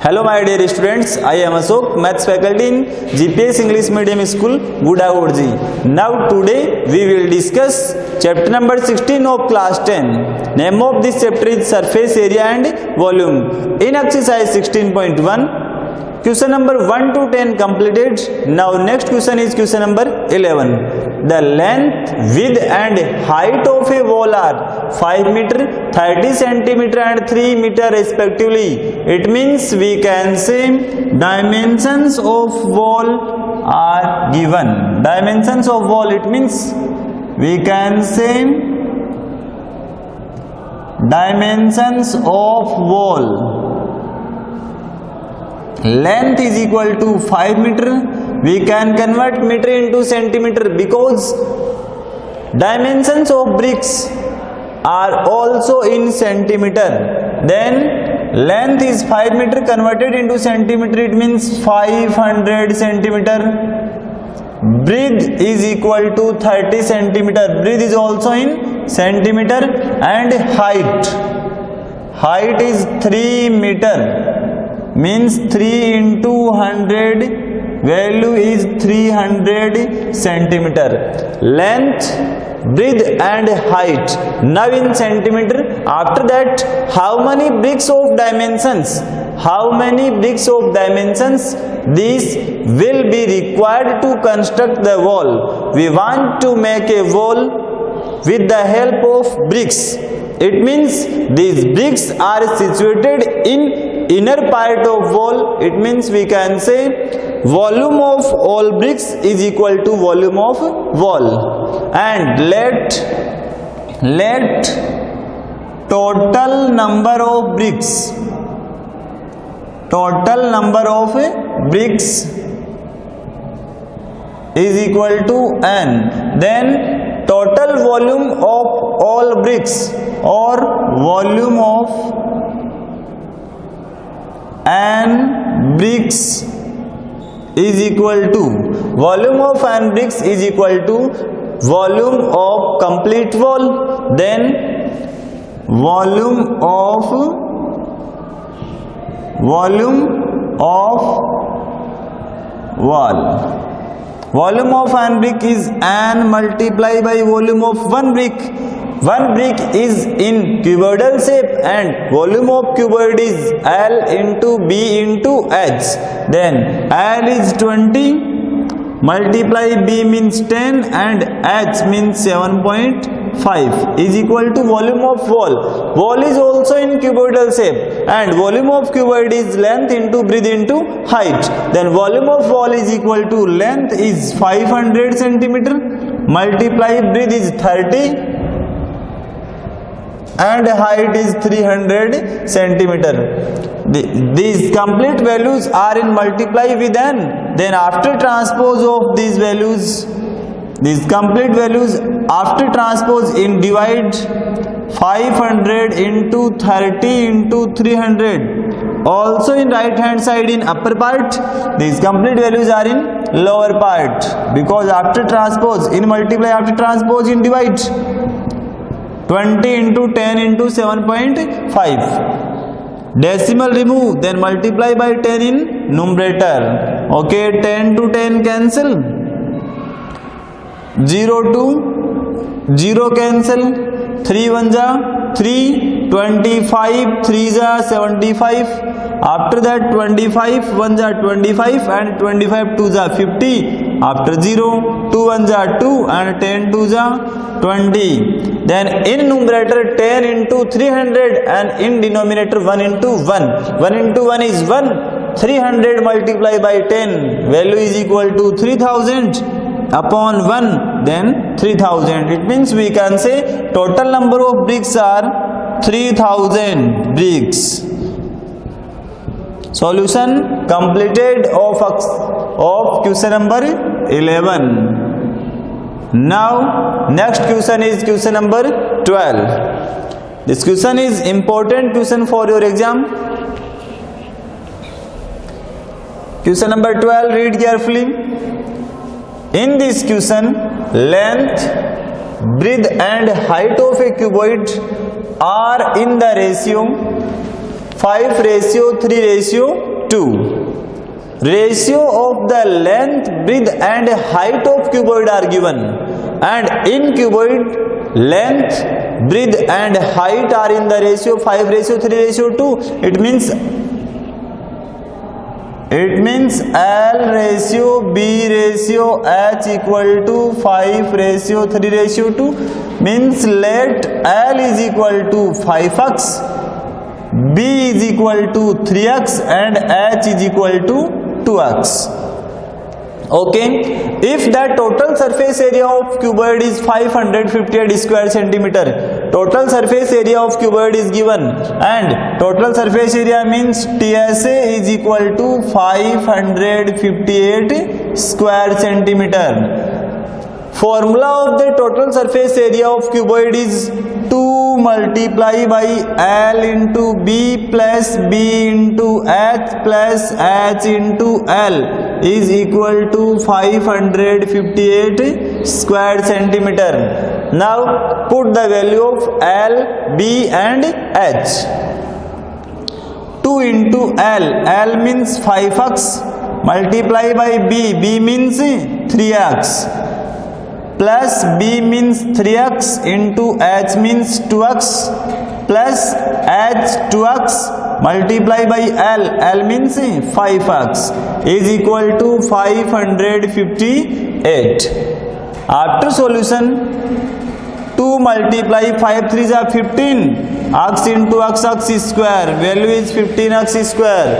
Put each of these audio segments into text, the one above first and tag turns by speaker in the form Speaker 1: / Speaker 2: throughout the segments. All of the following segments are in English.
Speaker 1: Hello my dear students, I am Ashok, Maths faculty in GPS English Medium School, Gudagodji. Now today we will discuss chapter number 16 of class 10. Name of this chapter is surface area and volume. In exercise 16.1, question number 1 to 10 completed. Now next question is question number 11. The length, width and height of a wall are 5 meter, 30 centimeter and 3 meter respectively. It means we can say dimensions of wall are given. Dimensions of wall, it means we can say dimensions of wall. Length is equal to 5 meter. We can convert meter into centimeter because dimensions of bricks are also in centimeter. Then length is 5 meter converted into centimeter, it means 500 centimeter. Breadth is equal to 30 centimeter. Breadth is also in centimeter. And height is 3 meter, means 3 into 100, value is 300 centimeter. Length, breadth and height now in centimeter. After that, how many bricks of dimensions? How many bricks of dimensions? These will be required to construct the wall. We want to make a wall with the help of bricks. It means these bricks are situated in inner part of wall. It means we can say volume of all bricks is equal to volume of wall. And let total number of bricks is equal to n. Then total volume of all bricks or volume of n bricks is equal to volume of n bricks is equal to volume of complete wall. Then volume of wall. Volume of n brick is n multiplied by volume of one brick. One brick is in cuboidal shape and volume of cuboid is L into B into H. Then L is 20, multiply B means 10 and H means 7.5 is equal to volume of wall. Wall is also in cuboidal shape and volume of cuboid is length into breadth into height. Then volume of wall is equal to length is 500 centimeter, multiply breadth is 30 and height is 300 centimeter. These complete values are in multiply with n. Then after transpose of these values, these complete values after transpose in divide 500 into 30 into 300. Also in right hand side in upper part, these complete values are in lower part because after transpose in multiply, after transpose in divide 20 into 10 into 7.5. Decimal remove, then multiply by 10 in numerator. Okay, 10 to 10 cancel. 0 to 0 cancel. 3 1 ja 3, 25, 3 ja 75. After that 25 1 ja 25 and 25 2 ja 50. After 0, 2 1 ja 2 and 10 2 ja 20. Then in numerator 10 into 300 and in denominator 1 into 1. 1 into 1 is 1. 300 multiplied by 10. Value is equal to 3000 upon 1. Then 3000. It means we can say total number of bricks are 3000 bricks. Solution completed of question number 11. Now next question is question number 12. This question is important question for your exam. Question number 12, read carefully. In this question, length, breadth and height of a cuboid are in the ratio 5:3:2. 2. Ratio of the length, breadth and height of cuboid are given, and in cuboid length, breadth and height are in the ratio 5:3:2. It means L ratio B ratio H equal to 5:3:2. Means let L is equal to 5x, B is equal to 3x and H is equal to 2x. Okay, if the total surface area of cuboid is 558 square centimeter, total surface area of cuboid is given, and total surface area means TSA is equal to 558 square centimeter. Formula of the total surface area of cuboid is 2 multiply by L into B plus B into H plus H into L is equal to 558 square centimeter. Now put the value of L, B and H. 2 into L, L means 5x, multiply by B, B means 3x, plus B means 3x into H means 2x, plus H 2x multiply by L, L means 5x is equal to 558. After solution, 2 multiply 5 3s are 15, x into x square, value is 15x square.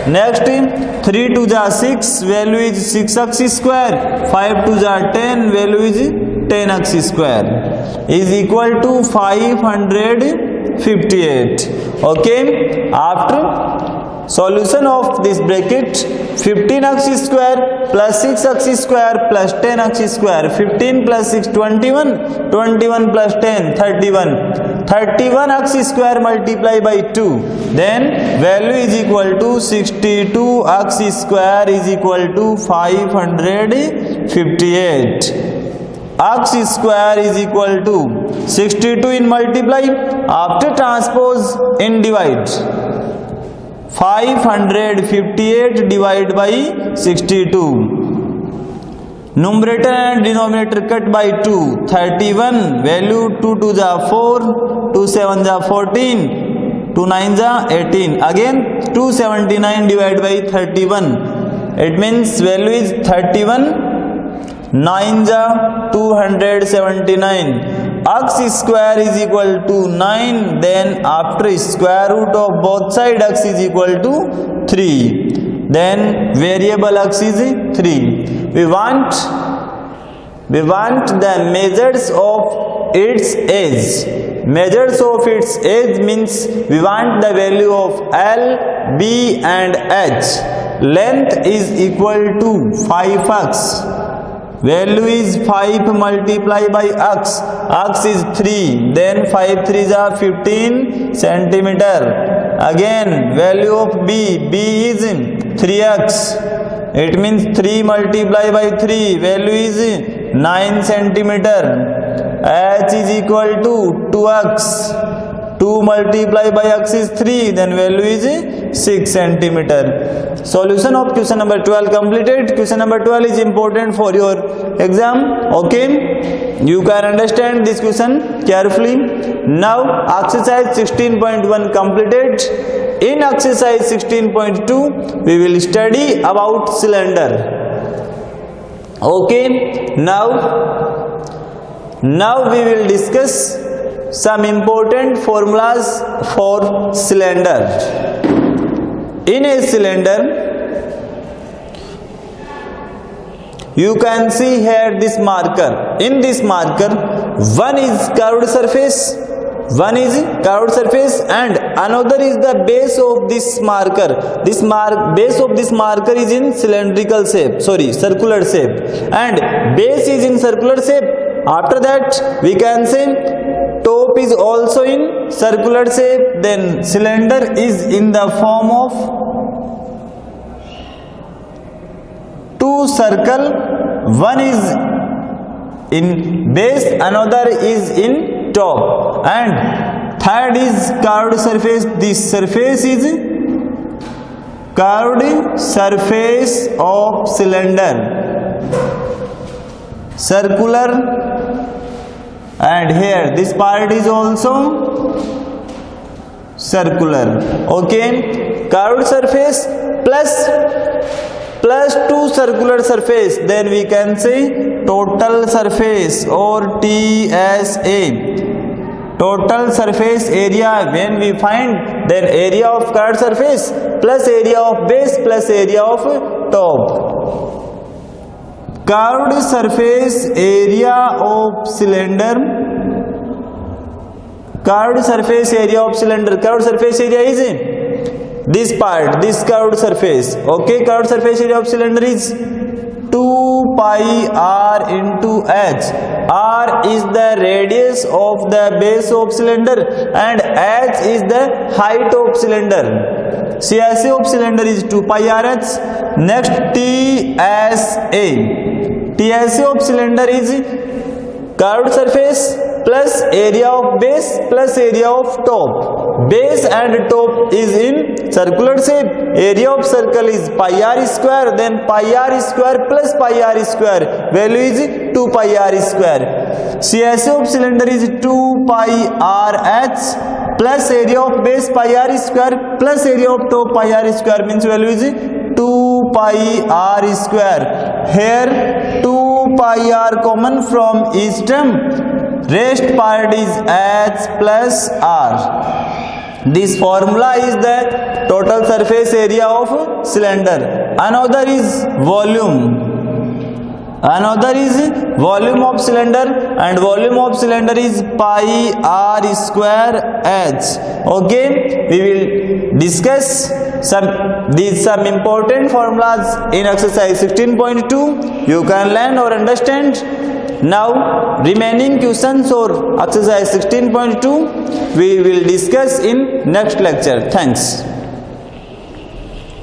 Speaker 1: Next 3 2s are 6, value is 6x square. 5 2s are 10, value is 10x square is equal to 558. Okay, after solution of this bracket, 15x square plus 6x square plus 10x square, 15 plus 6 21, 21 plus 10 31, 31x square multiply by 2, then value is equal to 62x square is equal to 558. X square is equal to 62 in multiply, after transpose in divide, 558 divided by 62. Numerator and denominator cut by 2. 31 value 2 2s are 4, 2 7s are 14, 2 9s are 18. Again 279 divided by 31. It means value is 31. 9s are 279. X square is equal to 9. Then after square root of both sides, x is equal to 3. Then variable x is 3. We want the measures of its edge. Measures of its edge means we want the value of L, B and H. Length is equal to 5x. Value is 5 multiply by x. X is 3. Then 5 3s are 15 centimeter. Again value of B. B is 3x. It means 3 multiply by 3. Value is 9 centimeter. H is equal to 2x. 2 multiply by x is 3. Then value is 6 centimeter. Solution of question number 12 completed. Question number 12 is important for your exam. Okay, you can understand this question carefully. Now exercise 16.1 completed. In exercise 16.2 we will study about cylinder. Okay, now we will discuss some important formulas for cylinder. In a cylinder, you can see here this marker. In this marker, one is curved surface, and another is the base of this marker. Base of this marker is in circular shape, and base is in circular shape. After that, we can say top is also in circular shape. Then cylinder is in the form of two circle. One is in base, another is in top, and third is curved surface. This surface is curved surface of cylinder, circular, and here this part is also circular. Okay, curved surface plus two circular surface, then we can say total surface or TSA, total surface area. When we find, then area of curved surface plus area of base plus area of top. Curved surface area of cylinder, curved surface area of cylinder, curved surface area is this part, this curved surface. Okay, curved surface area of cylinder is 2 pi r into h. R is the radius of the base of cylinder and h is the height of cylinder. CSA of cylinder is 2 pi r h. Next, TSA. TSA of cylinder is curved surface plus area of base plus area of top. Base and top is in circular shape. Area of circle is pi r square, then pi r square plus pi r square. Value is 2 pi r square. CSA of cylinder is 2 pi r h plus area of base pi r square plus area of top pi r square, means value is 2 pi r square. Here 2 pi r common from each term. Rest part is h plus r. This formula is the total surface area of cylinder. Another is volume. Another is volume of cylinder, and volume of cylinder is pi r square h. Okay, we will discuss some important formulas in exercise 16.2. You can learn or understand. Now remaining questions or exercise 16.2 we will discuss in next lecture. Thanks.